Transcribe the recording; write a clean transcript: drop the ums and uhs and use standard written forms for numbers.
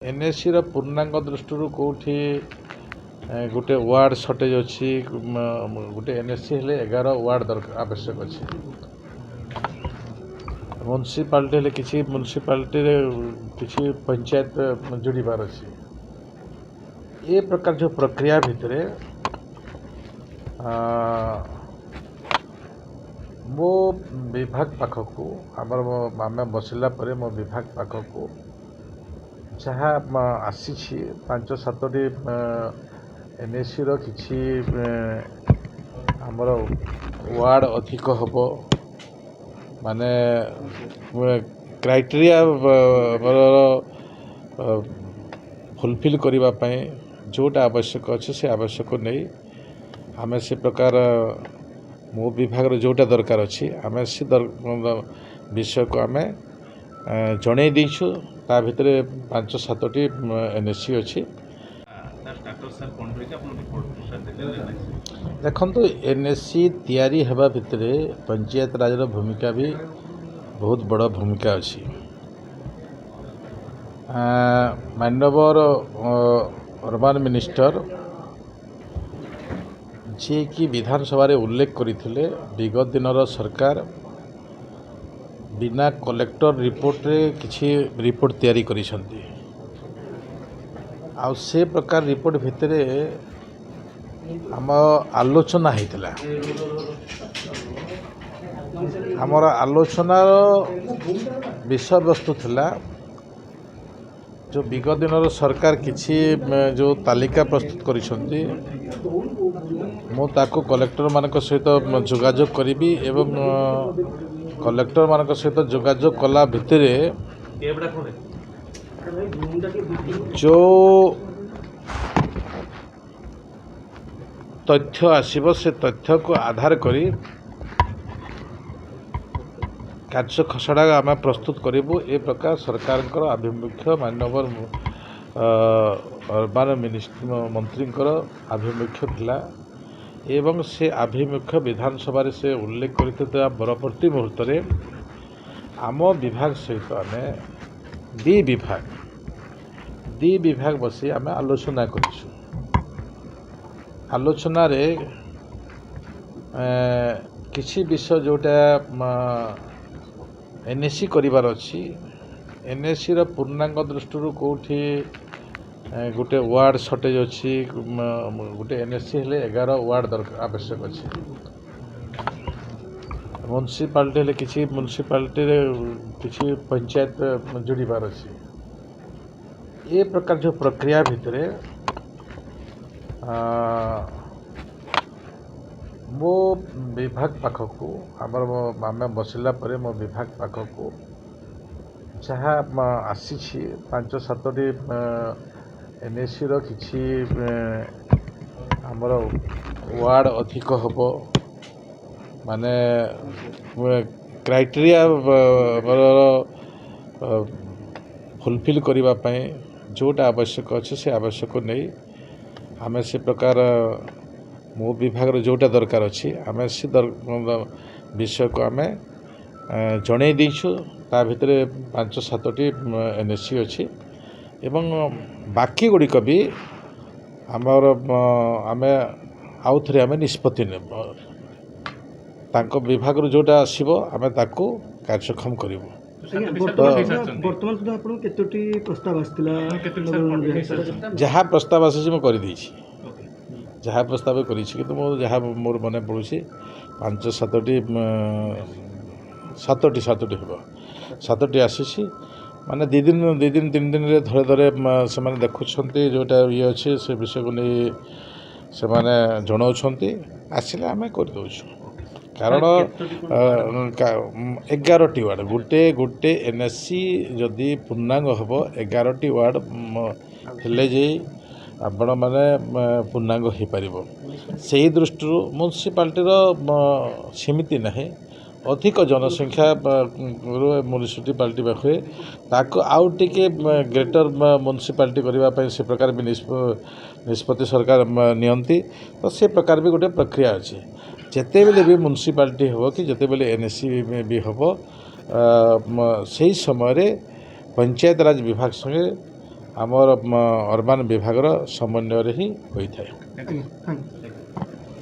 NSC ର ପୂର୍ଣ୍ଣାଙ୍ଗ ଦୃଷ୍ଟିରୁ କେଉଁଠି ଗୋଟେ ୱାର୍ଡ଼ ସର୍ଟେଜ୍ ଅଛି। ଗୋଟେ ଏନ୍ଏସ୍ସି ହେଲେ 11 ୱାର୍ଡ଼ ଆବଶ୍ୟକ ଅଛି। म्युनिसिपालिटी हेले किसी म्युनिसिपालिटी किसी पंचायत जोड़बार अच्छे ये प्रकार जो प्रक्रिया भितर मो विभाग पाखक आमर आम बसला मो विभाग पाखक जहाँ आसी 5-7टी एनएससी रो किसी आमर वार्ड अधिक हम माने क्राइटेरिया फुलफिल करने जोटा आवश्यक अच्छे से आवश्यक नहीं आम से प्रकार मो विभाग जोटा दरकार अच्छी आम से विषय को आम जन देचु ता भितर 5-7टी एनएससी अच्छी। देखो एनएससी तैयारी हवा भितर पंचायत राजर भूमिका भी बहुत बड़ा भूमिका अच्छी। माननीय अर्बन मिनिस्टर जी की विधानसभा उल्लेख करते विगत दिन सरकार बिना कलेक्टर रिपोर्ट रे किसी रिपोर्ट तैयारी करिसंती आ से प्रकार रिपोर्ट भितर आम आलोचना होता आमर आलोचनार विषय वस्तु थिला जो विगत दिन सरकार किसी जो तालिका प्रस्तुत करिसंती मु ताको कलेक्टर मानक सहित जोगाजोग करी एवं कलेक्टर मानक सहित जोगाजोग कला भितर जो तथ्य आसीबो से तथ्य को आधार करी कार्य खसड़ा आम प्रस्तुत करूँ ए प्रकार सरकार आभिमुख्य माननीय अर्बन मंत्री आभिमुख्य थिला एवं से आभिमुख्य विधानसभा से उल्लेख करते परवर्ती मुहूर्त आम विभाग सहित आम दी विभाग बसी आम आलोचना करूँ आलोचना रे किसी विषय जोटा एनएससी करिवार अच्छी एनएससी रो पूर्णांग दृष्टि कौटी गोटे वार्ड सर्टेज अच्छी गोटे एनएससी हेले 11 वार्ड आवश्यक अच्छे। म्युनिसिपालिटी हेले किसी म्युनिसिपालिटी किसी पंचायत जोड़बार अच्छे ये प्रकार जो प्रक्रिया भितर मो विभाग पाखक आमर आम बसला मो विभाग पाखक जहाँ आसी 5-7टी एनएससी रो किसी आमर वार्ड अधिक हम माने क्राइटेरिया फुलफिल करने जोटा आवश्यक अच्छे से आवश्यक नहीं आम से प्रकार मो विभाग जोटा दरकार अच्छी आम से विषय को आम जन देचु ता भितर 5-7टी एनएससी अच्छी एवं बाकी गुड़िक भी आमर आम आउ थे आम निष्पत्ति तांको विभाग जोटा आसो आम ताकू कार्यक्षम करूँ। बर्तमान सुधा आपन केतोटी प्रस्ताव आस्तिला जहाँ प्रस्ताव आसी मैं कर जहाँ प्रस्ताव करी जहाँ मोर मन पड़ुसी 5-7टी 7टी हम 7टी आसी माने 2 दिन 3 दिन रे धरे धरे से माने देखुछंती जोटा ये अच्छे से विषय को नहीं से माने जनाउछंती आसिले आम कर दउछु कारण 11टी वार्ड गोटे एनएससी जदि पूर्णांग हम 11टी वार्ड हेले जे आपण मैंने पूर्णांग हो पार से दृष्टि म्युनिसिपालिटी सीमित ना अधिक जनसंख्या म्युनिसिपालिटी पाखे ताको आउ टिके ग्रेटर म्युनिसिपालिटी करने से प्रकार भी निष्पत्ति सरकार नियंती तो से प्रकार भी गोटे प्रक्रिया अच्छी जिते बेले भी म्युनिसिपालिटी हो कि जिते बेले एनएससी भी हम से समय पंचायत राज विभाग संगे ଆମର ଅର୍ବାନ୍ ବିଭାଗର ସମନ୍ୱୟରେ ହିଁ ହୋଇଥାଏ। ଆଜ୍ଞା ଥ୍ୟାଙ୍କ ୟୁ।